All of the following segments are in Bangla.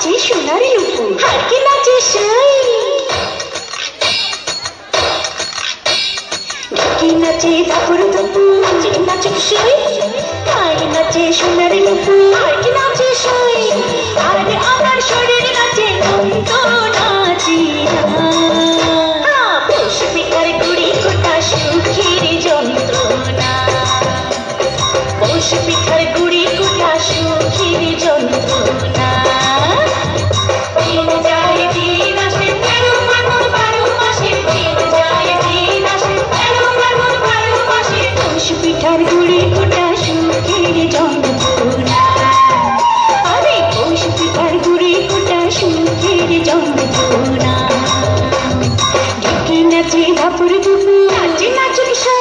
নাচে সোনার লুপু, আর কি নাচে সাই, ঢাকি নাচে দাপুর দুপু, নাচুক সাই, তাই নাচে সোনার লুপু, আর কি নাচে সাই, আর আমার শরীর নাচে নন্দ নাচি না। পৌষ পিঠার গুড়ি কোটা সুখের যন্ত্রণা, পৌষ পিঠার গুড়ি কোটা সুখের যন্ত্রণা। দিন যায় দিন আসে 13 ফাল্গুন 12 মাসে, দিন যায় দিন আসে 13 ফাল্গুন 12 মাসে, পৌষ পিঠার গুড়ি কোটা সুখের যন্ত্রণা। আরে পৌষ পিঠার গুড়ি কোটা সুখের যন্ত্রণা। ঢেকে নাচে ধাপুর দুপু, নাচে নাচুক সাই।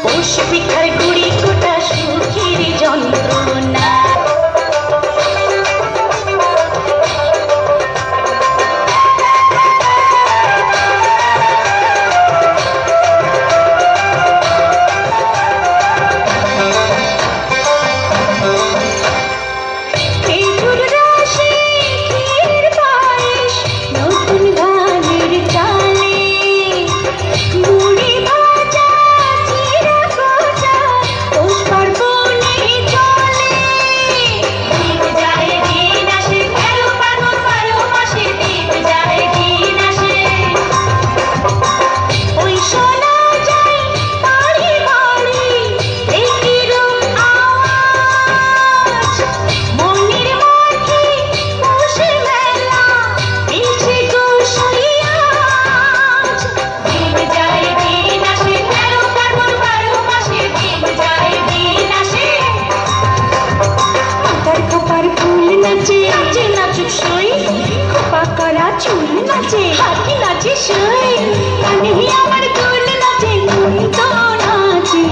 পৌষ পিঠার গুড়ি কোটা সুখের যন্ত্রণা। চুল নাচে, হাতি নাচে সাই, কানে আমার দুল নাচে নন্দ নাচে।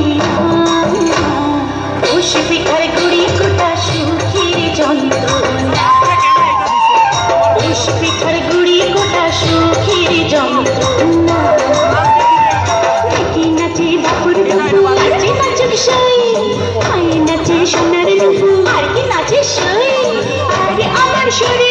পৌষ পিঠার গুড়ি কোটা সুখের যন্ত্রণা, পৌষ পিঠার গুড়ি কোটা সুখের যন্ত্রণা। ঢেকে নাচে দাপুর দুপু, নাচে নাচুক সাই, তাই নাচে সোনার লুপু, আর কি নাচে সাই, আর আমার শরীর